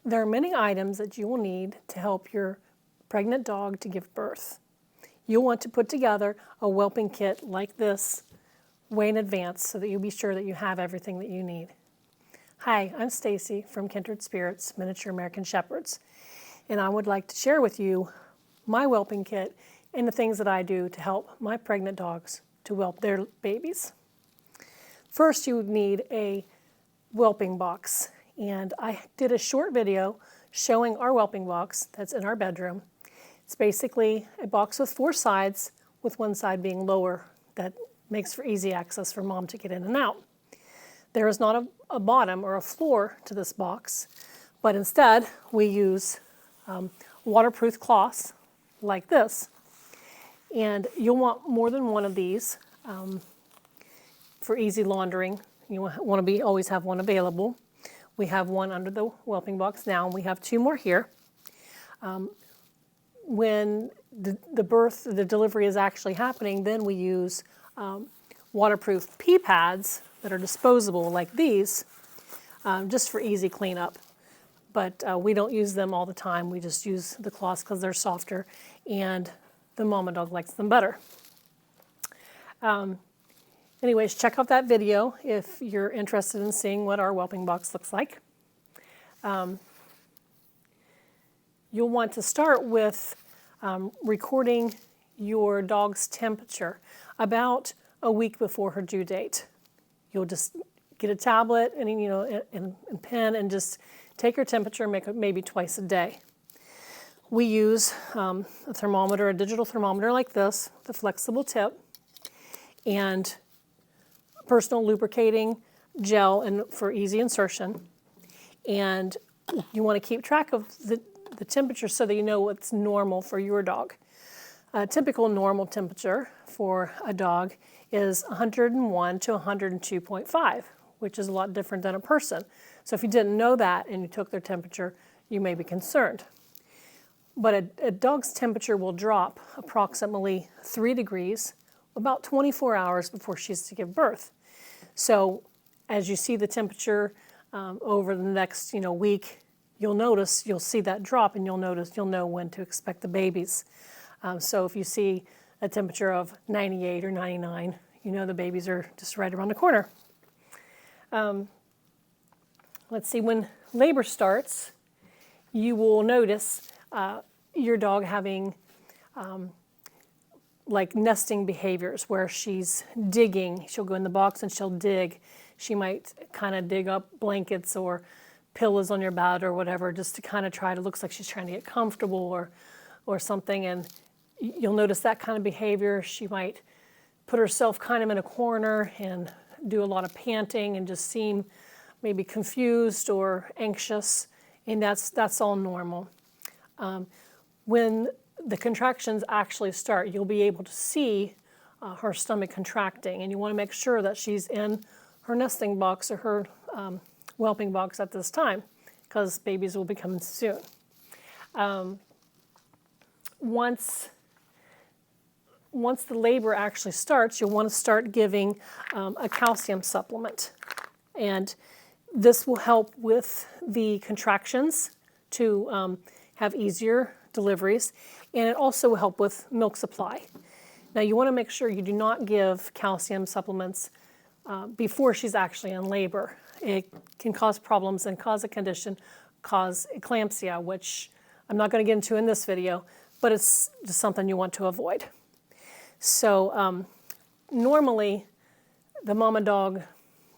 There are many items that you will need to help your pregnant dog to give birth. You'll want to put together a whelping kit like this way in advance so that you'll be sure that you have everything that you need. Hi, I'm Stacy from Kindred Spirits Miniature American Shepherds, and I would like to share with you my whelping kit and the things that I do to help my pregnant dogs to whelp their babies. First, you would need a whelping box, and I did a short video showing our whelping box that's in our bedroom. It's basically a box with 4 sides, with one side being lower. That makes for easy access for mom to get in and out. There is not a bottom or a floor to this box, but instead we use waterproof cloths like this. And you'll want more than one of these for easy laundering. You want to always have one available. We have one under the whelping box now, and we have 2 more here. When the delivery is actually happening, then we use waterproof pee pads that are disposable like these, just for easy cleanup. But we don't use them all the time. We just use the cloths because they're softer, and the mama dog likes them better. Anyways, check out that video if you're interested in seeing what our whelping box looks like. You'll want to start with recording your dog's temperature about a week before her due date. You'll just get a tablet and pen and just take her temperature, make it maybe twice a day. We use a thermometer, a digital thermometer like this, with a flexible tip, and personal lubricating gel for easy insertion. And you want to keep track of the temperature so that you know what's normal for your dog. A typical normal temperature for a dog is 101 to 102.5, which is a lot different than a person. So if you didn't know that and you took their temperature, you may be concerned. But a dog's temperature will drop approximately 3 degrees about 24 hours before she's to give birth. So as you see the temperature over the next week, you'll see that drop, and you'll know when to expect the babies. So if you see a temperature of 98 or 99, you know the babies are just right around the corner. Let's see, when labor starts, you will notice your dog having like nesting behaviors where she's digging. She'll go in the box and she'll dig. She might kind of dig up blankets or pillows on your bed or whatever, just to kind of looks like she's trying to get comfortable or something. And you'll notice that kind of behavior. She might put herself kind of in a corner and do a lot of panting and just seem maybe confused or anxious, and that's all normal. When the contractions actually start, you'll be able to see her stomach contracting, and you want to make sure that she's in her nesting box or her whelping box at this time, because babies will be coming soon. Once the labor actually starts, you'll want to start giving a calcium supplement, and this will help with the contractions to have easier deliveries, and it also will help with milk supply. Now you want to make sure you do not give calcium supplements before she's actually in labor. It can cause problems and cause eclampsia, which I'm not going to get into in this video, but it's just something you want to avoid. So normally the mama dog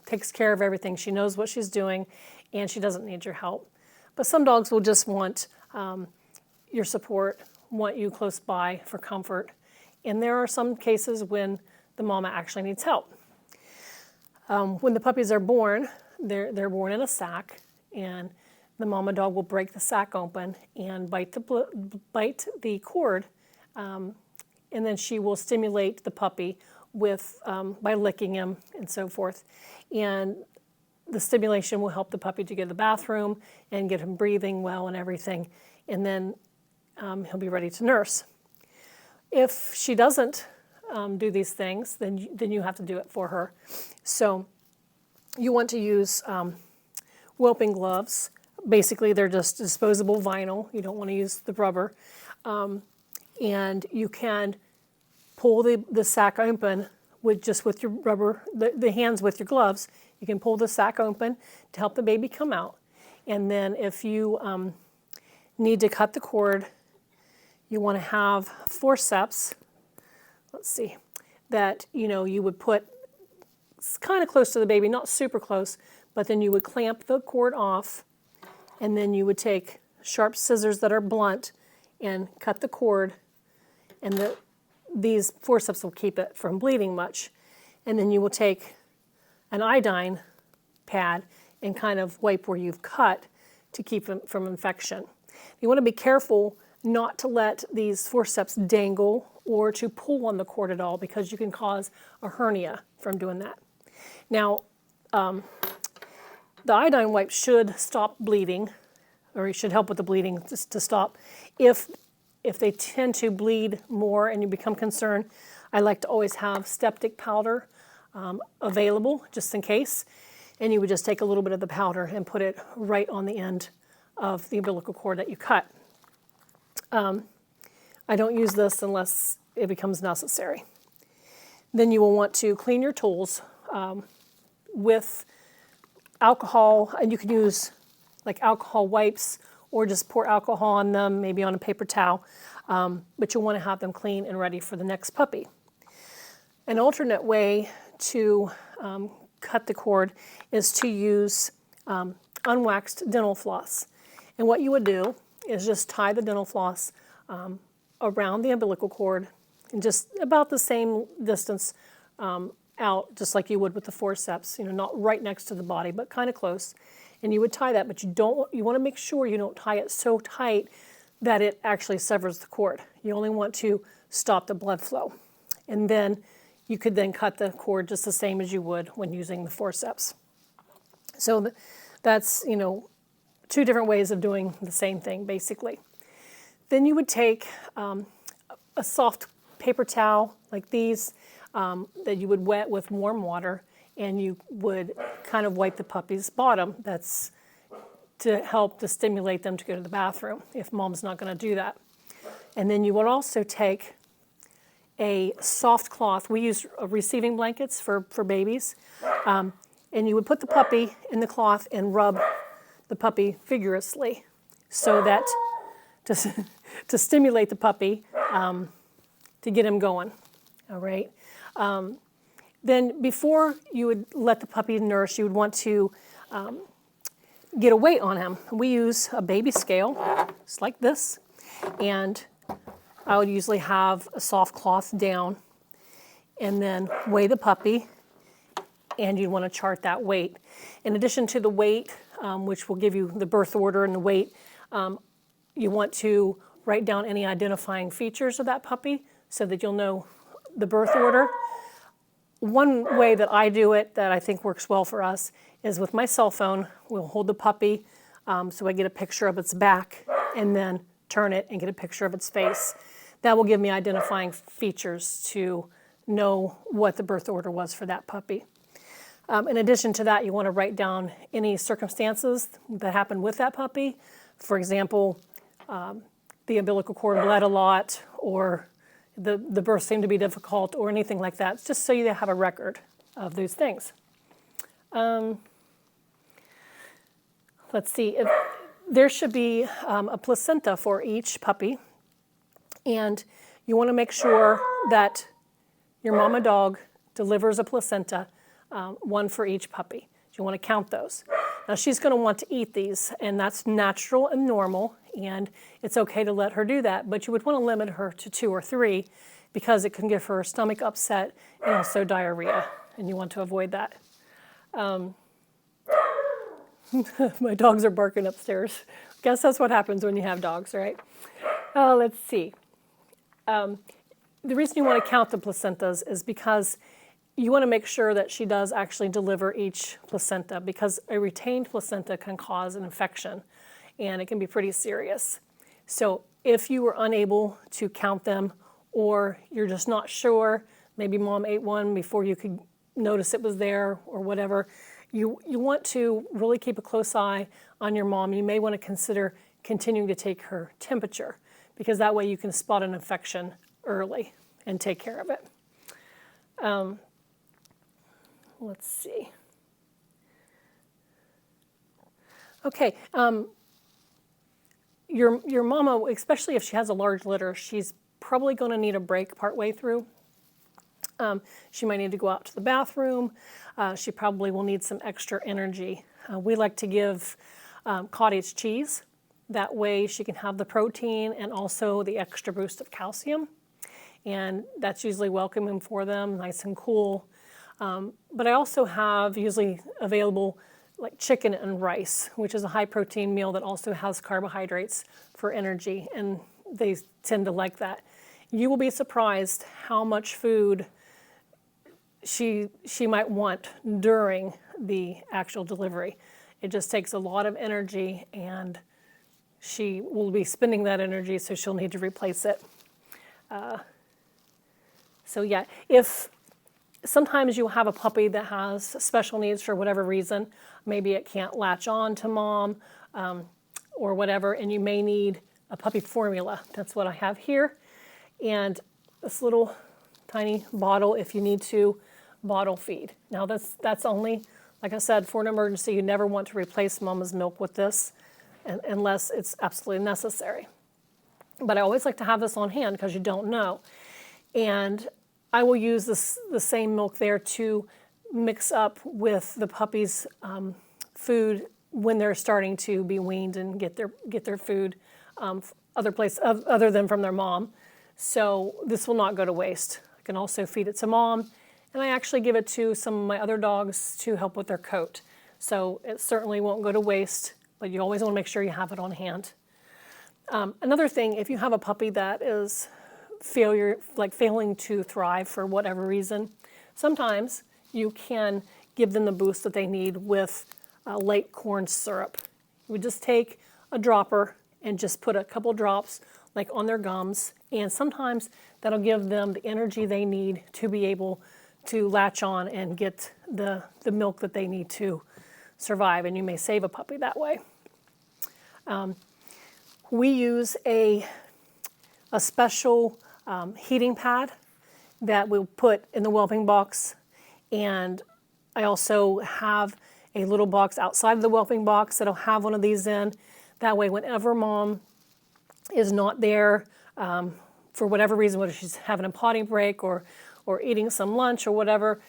takes care of everything. She knows what she's doing, and she doesn't need your help. But some dogs will just want your support, want you close by for comfort. And there are some cases when the mama actually needs help. When the puppies are born, they're born in a sack, and the mama dog will break the sack open and bite the cord, and then she will stimulate the puppy by licking him and so forth. And the stimulation will help the puppy to get to the bathroom and get him breathing well and everything, and then he'll be ready to nurse. If she doesn't do these things, then you have to do it for her. So you want to use whelping gloves, Basically, they're just disposable vinyl. You don't want to use the rubber. And you can pull the sac open with your rubber, the hands with your gloves. You can pull the sac open to help the baby come out. And then if you need to cut the cord, you want to have forceps, let's see, that you would put kind of close to the baby, not super close, but then you would clamp the cord off, and then you would take sharp scissors that are blunt and cut the cord, and these forceps will keep it from bleeding much. And then you will take an iodine pad and kind of wipe where you've cut to keep them from infection. You want to be careful not to let these forceps dangle or to pull on the cord at all, because you can cause a hernia from doing that. Now, the iodine wipe should stop bleeding, or it should help with the bleeding just to stop. If they tend to bleed more and you become concerned, I like to always have septic powder available just in case. And you would just take a little bit of the powder and put it right on the end of the umbilical cord that you cut. I don't use this unless it becomes necessary. Then you will want to clean your tools with alcohol, and you can use like alcohol wipes or just pour alcohol on them, maybe on a paper towel, but you'll want to have them clean and ready for the next puppy. An alternate way to cut the cord is to use unwaxed dental floss. And what you would do is just tie the dental floss around the umbilical cord and just about the same distance out, just like you would with the forceps, not right next to the body, but kind of close. And you would tie that, but you want to make sure you don't tie it so tight that it actually severs the cord. You only want to stop the blood flow. And then you could then cut the cord just the same as you would when using the forceps. So that's, two different ways of doing the same thing, basically. Then you would take a soft paper towel like these that you would wet with warm water, and you would kind of wipe the puppy's bottom. That's to help to stimulate them to go to the bathroom if mom's not going to do that. And then you would also take a soft cloth. We use receiving blankets for babies. And you would put the puppy in the cloth and rub the puppy vigorously so that to stimulate the puppy to get him going. All right. Then before you would let the puppy nurse, you would want to get a weight on him. We use a baby scale, just like this, and I would usually have a soft cloth down and then weigh the puppy, and you'd want to chart that weight. In addition to the weight, which will give you the birth order and the weight, you want to write down any identifying features of that puppy so that you'll know the birth order. One way that I do it that I think works well for us is with my cell phone. We'll hold the puppy so I get a picture of its back and then turn it and get a picture of its face. That will give me identifying features to know what the birth order was for that puppy. In addition to that, you want to write down any circumstances that happened with that puppy. For example, the umbilical cord bled a lot, or the birth seemed to be difficult, or anything like that, just so you have a record of those things. Let's see, there should be a placenta for each puppy, and you want to make sure that your mama dog delivers a placenta, one for each puppy. You want to count those. Now she's going to want to eat these, and that's natural and normal, and it's okay to let her do that, but you would want to limit her to 2 or 3 because it can give her stomach upset and also diarrhea, and you want to avoid that. My dogs are barking upstairs. Guess that's what happens when you have dogs, right? Let's see. The reason you want to count the placentas is because you want to make sure that she does actually deliver each placenta, because a retained placenta can cause an infection, and it can be pretty serious. So if you were unable to count them, or you're just not sure, maybe mom ate one before you could notice it was there or whatever, you want to really keep a close eye on your mom. You may want to consider continuing to take her temperature, because that way you can spot an infection early and take care of it. Let's see. Okay, your mama, especially if she has a large litter, she's probably going to need a break partway through. She might need to go out to the bathroom. She probably will need some extra energy. We like to give cottage cheese. That way she can have the protein and also the extra boost of calcium. And that's usually welcoming for them, nice and cool. But I also have usually available like chicken and rice, which is a high protein meal that also has carbohydrates for energy, and they tend to like that. You will be surprised how much food she might want during the actual delivery. It just takes a lot of energy, and she will be spending that energy, so she'll need to replace it. So yeah, if sometimes you'll have a puppy that has special needs for whatever reason, maybe it can't latch on to mom or whatever, and you may need a puppy formula. That's what I have here. And this little tiny bottle if you need to bottle feed. Now that's only, like I said, for an emergency. You never want to replace mama's milk with this unless it's absolutely necessary. But I always like to have this on hand because you don't know. And I will use the same milk there to mix up with the puppy's food when they're starting to be weaned and get their food other than from their mom. So this will not go to waste. I can also feed it to mom, and I actually give it to some of my other dogs to help with their coat. So it certainly won't go to waste, but you always want to make sure you have it on hand. Another thing, if you have a puppy that is failing to thrive for whatever reason, sometimes you can give them the boost that they need with light corn syrup. You would just take a dropper and just put a couple drops like on their gums, and sometimes that'll give them the energy they need to be able to latch on and get the milk that they need to survive, and you may save a puppy that way. We use a special heating pad that we'll put in the whelping box, and I also have a little box outside of the whelping box that'll have one of these in. That way, whenever mom is not there for whatever reason, whether she's having a potty break or eating some lunch or whatever,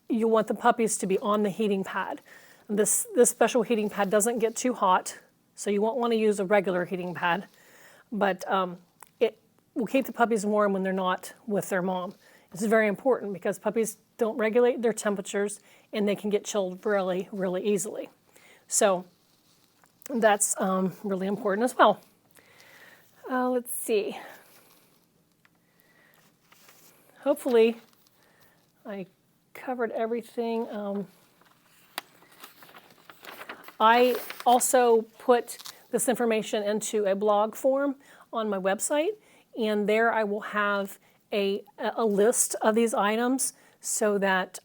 you want the puppies to be on the heating pad. This special heating pad doesn't get too hot, so you won't want to use a regular heating pad, but it will keep the puppies warm when they're not with their mom. It's very important because puppies don't regulate their temperatures and they can get chilled really, really easily. So that's really important as well. Let's see. Hopefully I covered everything. I also put this information into a blog form on my website, and there I will have a list of these items so that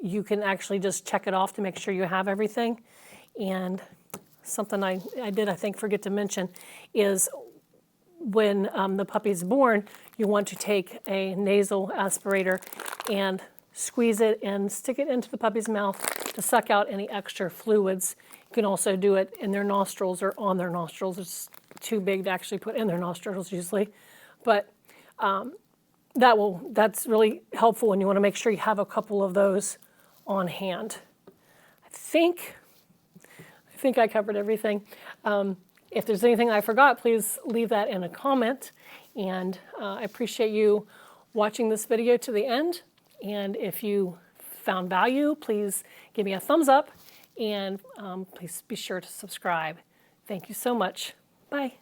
you can actually just check it off to make sure you have everything. And something I did, I think, forget to mention is when the puppy's born, you want to take a nasal aspirator and squeeze it and stick it into the puppy's mouth to suck out any extra fluids. You can also do it in their nostrils or on their nostrils. It's too big to actually put in their nostrils usually. But that's really helpful, and you want to make sure you have a couple of those on hand. I think I covered everything. If there's anything I forgot, please leave that in a comment. And I appreciate you watching this video to the end. And if you found value, please give me a thumbs up, and please be sure to subscribe. Thank you so much. Bye.